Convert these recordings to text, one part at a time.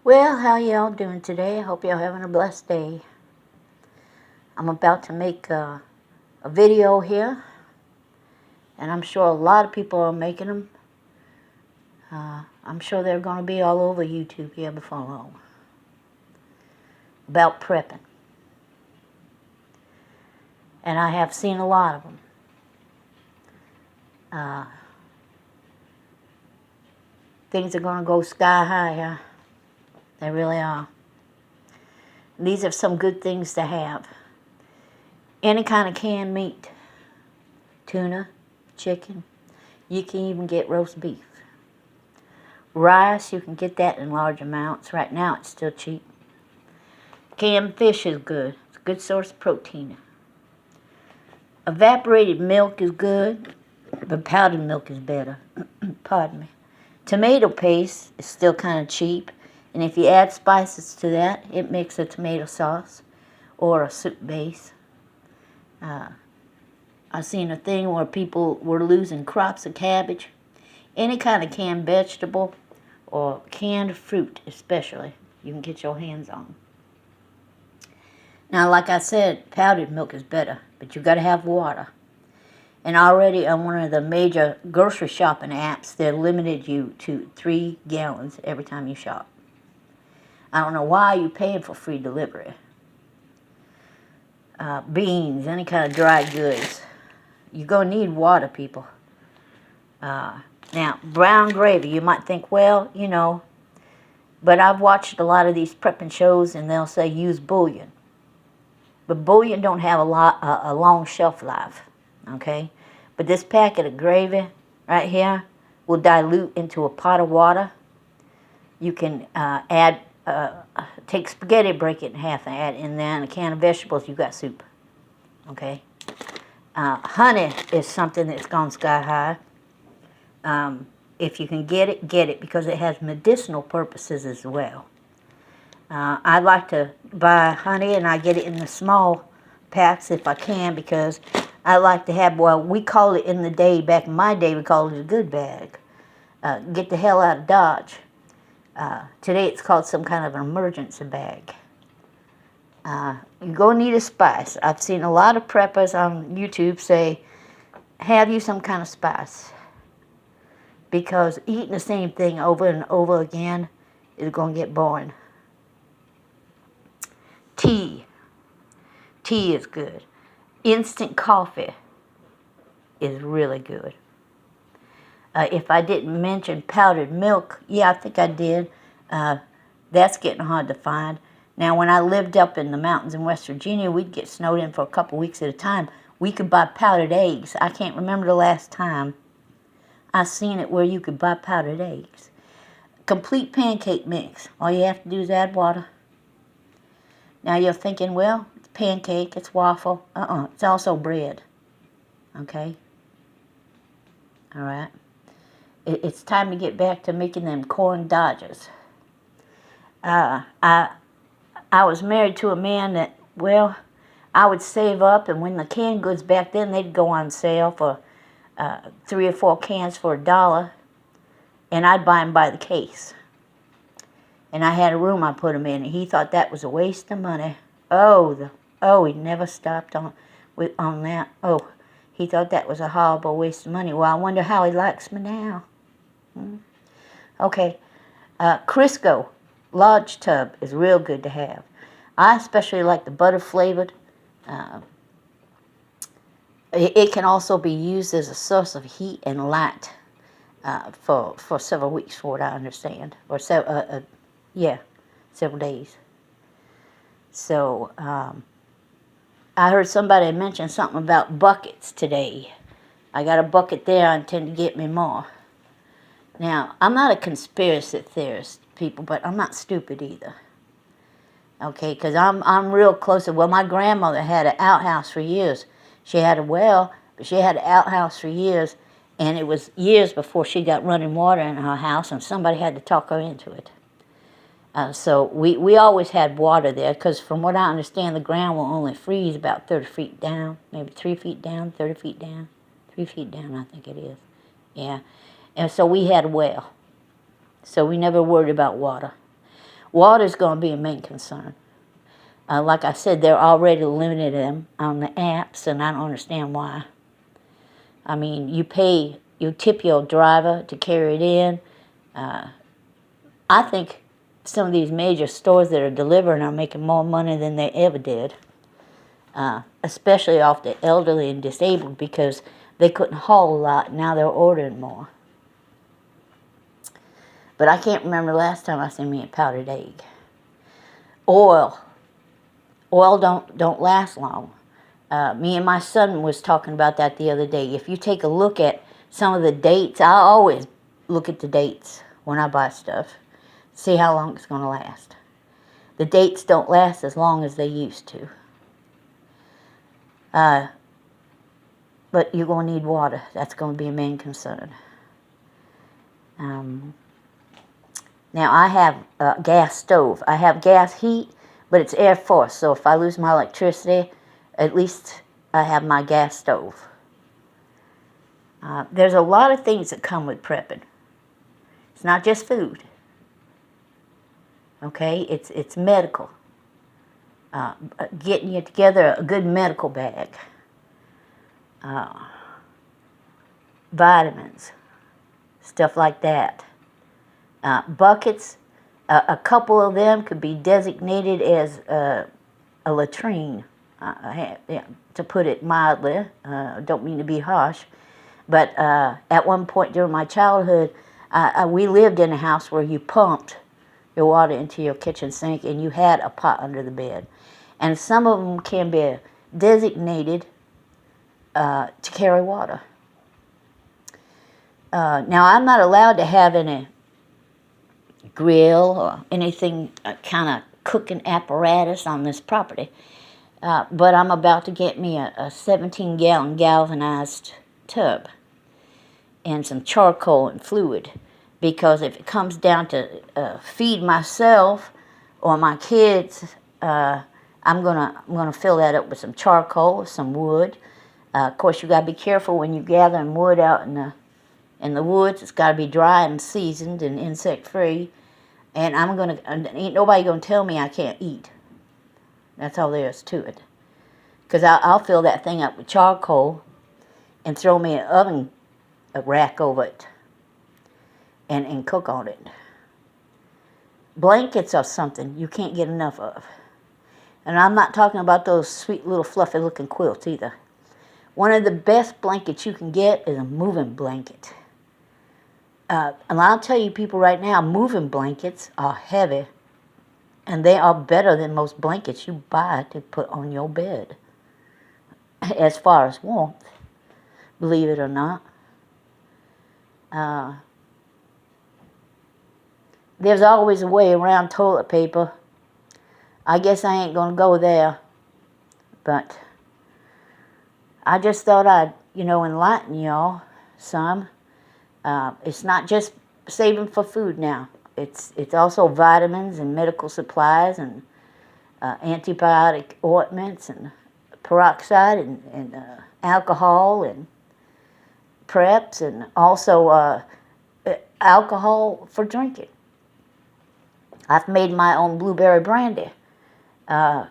Well, how y'all doing today? I hope y'all having a blessed day. I'm about to make a video here, and I'm sure a lot of people are making them. I'm sure they're going to be all over YouTube here before long. About prepping. And I have seen a lot of them. Things are going to go sky high, huh? They really are. These are some good things to have. Any kind of canned meat. Tuna, chicken. You can even get roast beef. Rice, you can get that in large amounts. Right now, it's still cheap. Canned fish is good. It's a good source of protein. Evaporated milk is good, but powdered milk is better. Pardon me. Tomato paste is still kind of cheap, and if you add spices to that, it makes a tomato sauce or a soup base. I've seen a thing where people were losing crops of cabbage. Any kind of canned vegetable or canned fruit especially, you can get your hands on. Now, like I said, powdered milk is better, but you've got to have water. And already on one of the major grocery shopping apps, they limited you to 3 gallons every time you shop. I don't know why you're paying for free delivery. Beans, any kind of dry goods. You're going to need water, people. Now, brown gravy, you might think, well, you know, but I've watched a lot of these prepping shows and they'll say use bouillon. But bouillon don't have a long shelf life, okay? But this packet of gravy right here will dilute into a pot of water. You can take spaghetti, break it in half, and add in there, and a can of vegetables, you got soup, okay? Honey is something that's gone sky high. If you can get it, because it has medicinal purposes as well. I like to buy honey, and I get it in the small packs if I can, because I like to have, well, we call it in the day, back in my day, we called it a good bag. Get the hell out of Dodge. Today it's called some kind of an emergency bag. You're going to need a spice. I've seen a lot of preppers on YouTube say, have you some kind of spice. Because eating the same thing over and over again is going to get boring. Tea. Tea is good. Instant coffee is really good. If I didn't mention powdered milk, yeah, I think I did. That's getting hard to find. Now, when I lived up in the mountains in West Virginia, we'd get snowed in for a couple weeks at a time. We could buy powdered eggs. I can't remember the last time I seen it where you could buy powdered eggs. Complete pancake mix. All you have to do is add water. Now you're thinking, well, it's pancake, it's waffle. It's also bread. Okay? All right? It's time to get back to making them corn dodgers. I was married to a man that, well, I would save up, and when the canned goods back then, they'd go on sale for 3 or 4 cans for $1, and I'd buy them by the case. And I had a room I put them in, and he thought that was a waste of money. He never stopped on that. Oh, he thought that was a horrible waste of money. Well, I wonder how he likes me now. Okay, Crisco large tub is real good to have. I especially like the butter flavored. It can also be used as a source of heat and light for several weeks, for what I understand, or several days. So I heard somebody mention something about buckets today. I got a bucket there. I intend to get me more. Now, I'm not a conspiracy theorist, people, but I'm not stupid either. Okay, because I'm real close to, well, my grandmother had an outhouse for years. She had a well, but she had an outhouse for years, and it was years before she got running water in her house, and somebody had to talk her into it. So we always had water there, because from what I understand, the ground will only freeze about 30 feet down, maybe 3 feet down, 30 feet down, 3 feet down, I think it is. Yeah. And so we had a well. So we never worried about water. Water's going to be a main concern. Like I said, they're already limiting them on the apps, and I don't understand why. I mean, you tip your driver to carry it in. I think some of these major stores that are delivering are making more money than they ever did, especially off the elderly and disabled, because they couldn't haul a lot. Now they're ordering more. But I can't remember the last time I seen me a powdered egg. Oil don't last long. Me and my son was talking about that the other day. If you take a look at some of the dates, I always look at the dates when I buy stuff, see how long it's going to last. The dates don't last as long as they used to. But you're going to need water. That's going to be a main concern. Now I have a gas stove. I have gas heat, but it's air force. So if I lose my electricity, at least I have my gas stove. There's a lot of things that come with prepping. It's not just food. Okay, it's medical. Getting you together a good medical bag. Vitamins, stuff like that. Buckets, a couple of them could be designated as a latrine, to put it mildly. Don't mean to be harsh, but at one point during my childhood, we lived in a house where you pumped your water into your kitchen sink and you had a pot under the bed. And some of them can be designated to carry water. Now, I'm not allowed to have any grill or anything kind of cooking apparatus on this property. But I'm about to get me a 17-gallon galvanized tub and some charcoal and fluid, because if it comes down to feed myself or my kids, I'm gonna fill that up with some charcoal, some wood. Of course, you gotta be careful when you're gathering wood out in the woods. It's gotta be dry and seasoned and insect-free. And ain't nobody gonna tell me I can't eat. That's all there is to it. Because I'll fill that thing up with charcoal and throw me an oven rack over it and cook on it. Blankets are something you can't get enough of. And I'm not talking about those sweet little fluffy looking quilts either. One of the best blankets you can get is a moving blanket. And I'll tell you people right now, moving blankets are heavy. And they are better than most blankets you buy to put on your bed. As far as warmth, believe it or not. There's always a way around toilet paper. I guess I ain't gonna go there. But I just thought I'd, enlighten y'all some. It's not just saving for food now. It's also vitamins and medical supplies and antibiotic ointments and peroxide and alcohol and preps, and also alcohol for drinking. I've made my own blueberry brandy. I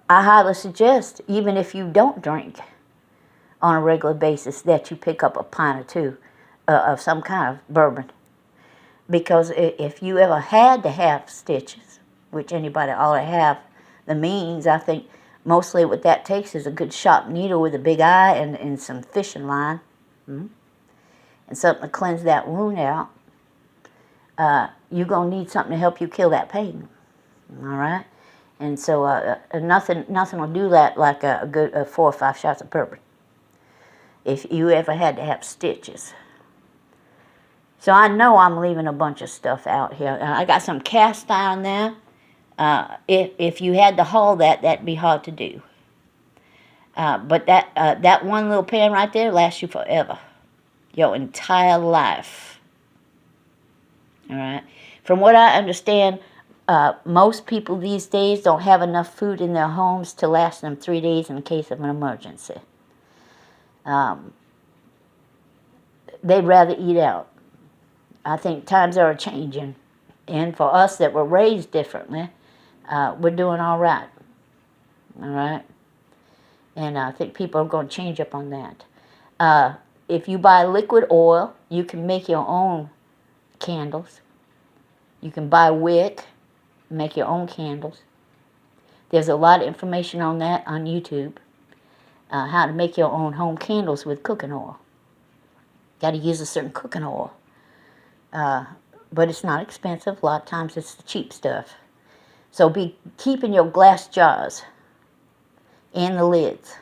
highly suggest, even if you don't drink on a regular basis, that you pick up a pint or two of some kind of bourbon. Because if you ever had to have stitches, which anybody ought to have the means, I think mostly what that takes is a good sharp needle with a big eye and some fishing line, and something to cleanse that wound out. You're going to need something to help you kill that pain, all right? And so nothing will do that like a good 4 or 5 shots of bourbon, if you ever had to have stitches. So I know I'm leaving a bunch of stuff out here. I got some cast iron there. If you had to haul that'd be hard to do. But that one little pan right there lasts you forever. Your entire life. All right? From what I understand, most people these days don't have enough food in their homes to last them 3 days in case of an emergency. They'd rather eat out. I think times are changing, And for us that were raised differently, we're doing all right. All right? And I think people are going to change up on that. If you buy liquid oil, you can make your own candles. You can buy wick, make your own candles. There's a lot of information on that on YouTube. How to make your own home candles with cooking oil. Got to use a certain cooking oil. But it's not expensive. A lot of times it's the cheap stuff. So be keeping your glass jars and the lids,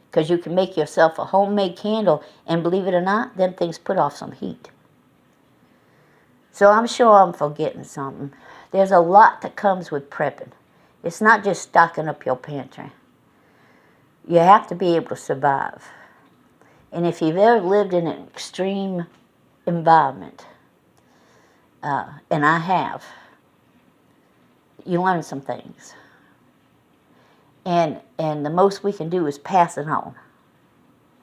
because you can make yourself a homemade candle, and believe it or not, them things put off some heat. So I'm sure I'm forgetting something. There's a lot that comes with prepping. It's not just stocking up your pantry. You have to be able to survive. And if you've ever lived in an extreme environment, and I have, you learn some things. And the most we can do is pass it on.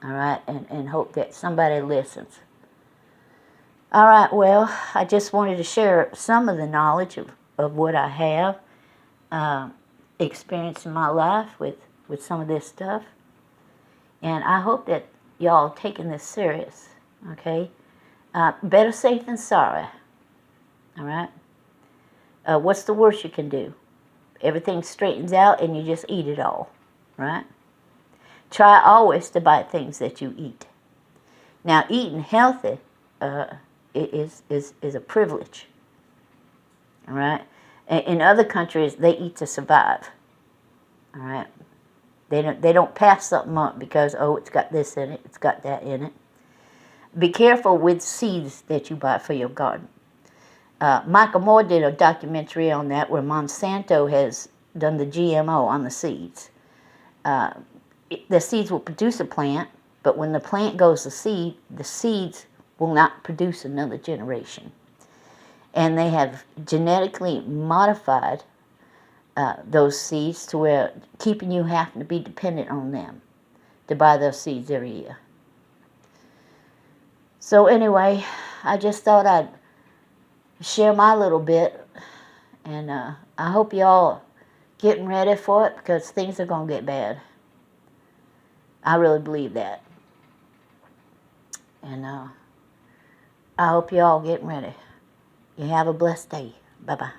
All right? And hope that somebody listens. All right, well, I just wanted to share some of the knowledge of what I have experienced in my life with some of this stuff. And I hope that y'all taking this serious, okay? Better safe than sorry, all right? What's the worst you can do? Everything straightens out and you just eat it all, right? Try always to buy things that you eat. Now, eating healthy is a privilege, all right? In other countries, they eat to survive, all right? They don't pass something up because, oh, it's got this in it, it's got that in it. Be careful with seeds that you buy for your garden. Michael Moore did a documentary on that where Monsanto has done the GMO on the seeds. The seeds will produce a plant, but when the plant goes to seed, the seeds will not produce another generation. And they have genetically modified those seeds to where keeping you having to be dependent on them to buy those seeds every year. So anyway, I just thought I'd share my little bit, and I hope y'all getting ready for it, because things are going to get bad. I really believe that. And I hope y'all getting ready. You have a blessed day. Bye-bye.